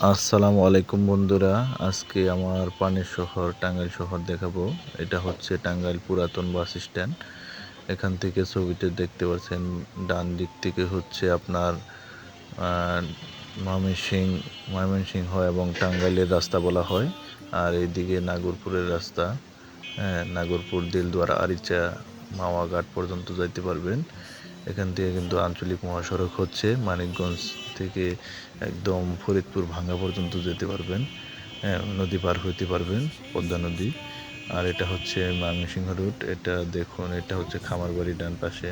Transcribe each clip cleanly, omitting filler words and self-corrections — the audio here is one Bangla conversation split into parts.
আসসালামু আলাইকুম বন্ধুরা। আজকে আমার পানের শহর টাঙ্গাইল শহর দেখাবো। এটা হচ্ছে টাঙ্গাইল পুরাতন বাস স্ট্যান্ড। এখান থেকে ছবিতে দেখতে পাচ্ছেন ডান দিক থেকে হচ্ছে আপনার আহ, ময়মনসিংহ এবং টাঙ্গাইলের রাস্তা বলা হয়। আর এইদিকে নাগরপুরের রাস্তা। হ্যাঁ, নাগরপুর দিলদুয়ার আরিচা মাওয়াঘাট পর্যন্ত যাইতে পারবেন। এখান থেকে কিন্তু আঞ্চলিক মহাসড়ক হচ্ছে মানিকগঞ্জ থেকে একদম ফরিদপুর ভাঙ্গা পর্যন্ত যেতে পারবেন। হ্যাঁ, নদী পার হইতে পারবেন, পদ্মা নদী। আর এটা হচ্ছে ময়মনসিংহ রুট। এটা দেখুন, এটা হচ্ছে খামারবাড়ি ডান পাশে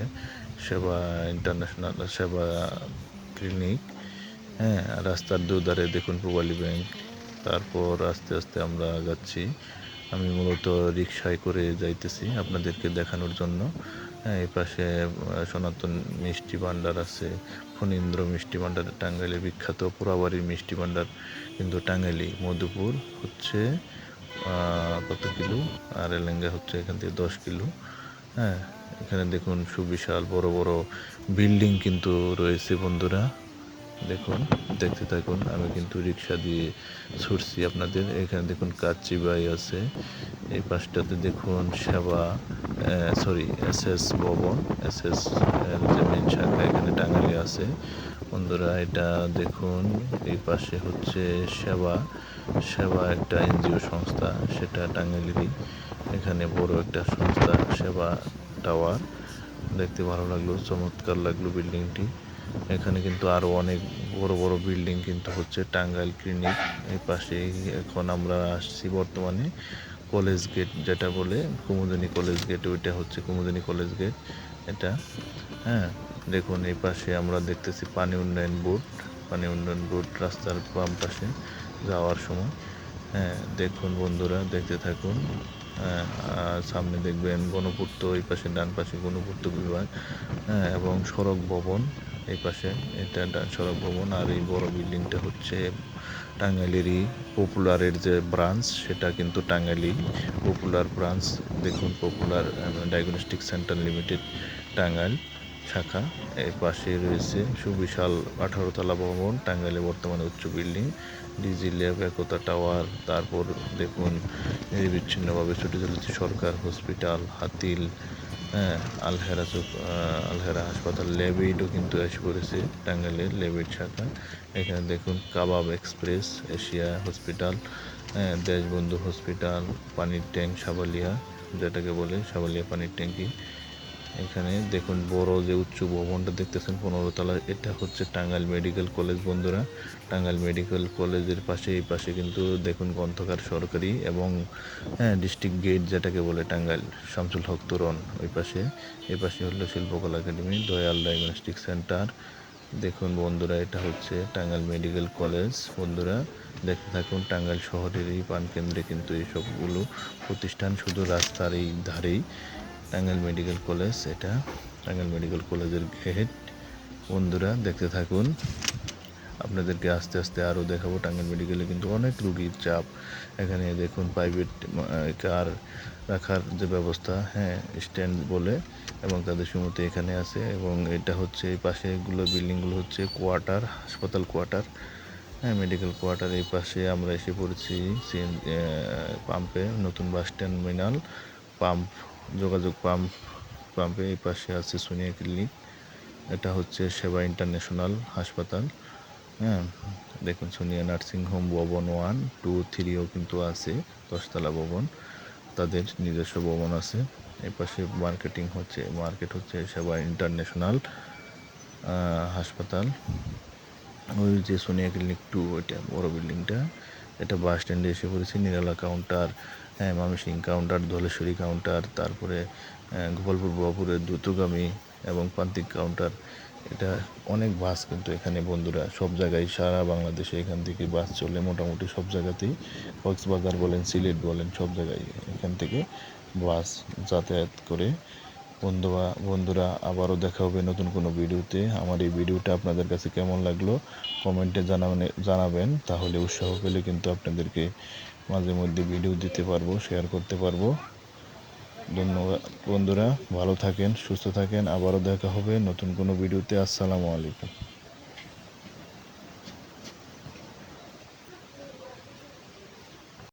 সেবা ইন্টারন্যাশনাল সেবা ক্লিনিক। হ্যাঁ, রাস্তার দুধারে দেখুন পূবালী ব্যাংক। তারপর আস্তে আস্তে আমরা যাচ্ছি। আমি মূলত রিকশায় করে যাইতেছি আপনাদেরকে দেখানোর জন্য। হ্যাঁ, এই পাশে সনাতন মিষ্টি ভাণ্ডার আছে, ফণীন্দ্র মিষ্টি ভাণ্ডার, টাঙ্গাইলের বিখ্যাত পোড়াবাড়ির মিষ্টি ভাণ্ডার কিন্তু টাঙ্গাইলি। মধুপুর হচ্ছে কত কিলো, আর এলেঙ্গা হচ্ছে এখান থেকে 10 কিলো। হ্যাঁ, এখানে দেখুন সুবিশাল বড় বড় বিল্ডিং কিন্তু রয়েছে বন্ধুরা। দেখুন, দেখতে থাকুন। আমি কিন্তু রিক্সা দিয়ে ছুটছি আপনাদের। এখানে দেখুন কাচ্চিবাই আছে। এই পাশটাতে দেখুন সেবা এসএস ভবন, এসএস যে মেন শাখা এখানে টাঙ্গাইলে আছে বন্ধুরা। এটা দেখুন, এই পাশে হচ্ছে সেবা সেবা একটা এনজিও সংস্থা, সেটা টাঙ্গাইলেরই। এখানে বড় একটা সংস্থা সেবা টাওয়ার। দেখতে ভালো লাগলো, চমৎকার লাগলো বিল্ডিংটি। এখানে কিন্তু আরও অনেক বড় বড় বিল্ডিং কিন্তু হচ্ছে টাঙ্গাইল ক্লিনিক। এই পাশেই এখন আমরা আসছি বর্তমানে কলেজ গেট, যেটা বলে কুমুদিনী কলেজ গেট। ওইটা হচ্ছে কুমুদিনী কলেজ গেট এটা। হ্যাঁ, দেখুন এই পাশে আমরা দেখতেছি পানি উন্নয়ন বোর্ড রাস্তার বাম পাশে যাওয়ার সময়। হ্যাঁ, দেখুন বন্ধুরা, দেখতে থাকুন। হ্যাঁ, আর সামনে দেখবেন গণপূর্ত, এই পাশে ডান পাশে গণপূর্ত বিভাগ। হ্যাঁ, এবং সড়ক ভবন এই পাশে, এটা সড়ক ভবন। আর এই বড় বিল্ডিংটা হচ্ছে টাঙ্গাইলেরই পপুলারের যে ব্রাঞ্চ, সেটা কিন্তু টাঙ্গাইলি পপুলার ব্রাঞ্চ। দেখুন, popular diagnostic centre limited Tangail শাখা। এর পাশে রয়েছে সুবিশাল 18 তলা ভবন, টাঙ্গাইলে বর্তমানে উচ্চ বিল্ডিং, ডিজি ল্যাব, একতা টাওয়ার। তারপর দেখুন নিরবিচ্ছিন্নভাবে ছুটে চলেছে সরকার হসপিটাল, হাতিল। হ্যাঁ, আলহেরা হাসপাতাল, ল্যাবেইডও কিন্তু এসে পড়েছে টাঙ্গাইলের ল্যাবেইড শাখা। এখানে দেখুন কাবাব এক্সপ্রেস, এশিয়া হসপিটাল, হ্যাঁ, দেশবন্ধু হসপিটাল, পানির ট্যাঙ্ক সাবালিয়া, যেটাকে বলে সাবালিয়া পানির ট্যাঙ্কি। এখানে দেখুন বড় যে উচ্চ ভবনটা দেখতেছেন 15 তলা, এটা হচ্ছে টাঙ্গাইল মেডিকেল কলেজ বন্ধুরা। টাঙ্গাইল মেডিকেল কলেজের পাশে এই পাশে কিন্তু দেখুন গ্রন্থাগার সরকারি এবং হ্যাঁ ডিস্ট্রিক্ট গেট, যেটাকে বলে টাঙ্গাইল শামসুল হক তোরণ। ওই পাশে এই পাশে হলো শিল্পকলা একাডেমি, দয়াল ডায়াগনস্টিক সেন্টার। দেখুন বন্ধুরা, এটা হচ্ছে টাঙ্গাইল মেডিকেল কলেজ বন্ধুরা। দেখতে থাকুন, টাঙ্গাইল শহরের এই প্রাণকেন্দ্রে কিন্তু এই সবগুলো প্রতিষ্ঠান, শুধু রাস্তার এই ধারেই টাঙ্গাইল মেডিকেল কলেজ। এটা টাঙ্গাইল মেডিকেল কলেজের গেট বন্ধুরা। দেখতে থাকুন, আপনাদেরকে আস্তে আস্তে আরও দেখাবো। টাঙ্গাইল মেডিকেলে কিন্তু অনেক রুগীর চাপ। এখানে দেখুন প্রাইভেট কার রাখার যে ব্যবস্থা, হ্যাঁ, স্ট্যান্ড বলে, এবং তাদের সুমতি এখানে আছে। এবং এটা হচ্ছে এই পাশেগুলো বিল্ডিংগুলো হচ্ছে কোয়ার্টার, হাসপাতাল কোয়ার্টার। হ্যাঁ, মেডিকেল কোয়ার্টার। এই পাশে আমরা এসে পড়েছি পাম্পে, নতুন বাস টার্মিনাল পাম্প, যোগাযোগ পাম্পে এই পাশে আছে সোনিয়া ক্লিনিক। এটা হচ্ছে সেবা ইন্টারন্যাশনাল হাসপাতাল। হ্যাঁ, দেখুন সোনিয়া নার্সিং হোম ভবন 1, 2, 3ও কিন্তু আছে, 10 তলা ভবন, তাদের নিজস্ব ভবন আছে। এই পাশে মার্কেট হচ্ছে সেবা ইন্টারন্যাশনাল হাসপাতাল। ওই যে সোনিয়া ক্লিনিক 2, ওইটা বড় বিল্ডিংটা। এটা বাস স্ট্যান্ডে এসে পড়েছি। নিরালা কাউন্টার, হ্যাঁ, ময়মনসিংহ কাউন্টার, ধলেশ্বরী কাউন্টার, তারপরে গোপালপুর বাবুরের দ্রুতগামী এবং প্রান্তিক কাউন্টার। এটা অনেক বাস কিন্তু এখানে বন্ধুরা, সব জায়গায় সারা বাংলাদেশে এখান থেকে বাস চলে মোটামুটি সব জায়গাতেই। কক্সবাজার বলেন, সিলেট বলেন, সব জায়গায় এখান থেকে বাস যাতায়াত করে। বন্ধুরা, আবারও দেখা হবে নতুন কোনো ভিডিওতে। আমার এই ভিডিওটা আপনাদের কাছে কেমন লাগলো কমেন্টে জানাবেন। তাহলে উৎসাহ পেলে কিন্তু আপনাদেরকে মাঝে মধ্যে ভিডিও দিতে পারবো, শেয়ার করতে পারবো। ধন্যবাদ বন্ধুরা, ভালো থাকেন, সুস্থ থাকেন। আবারও দেখা হবে নতুন কোনো ভিডিওতে। আসসালামু আলাইকুম।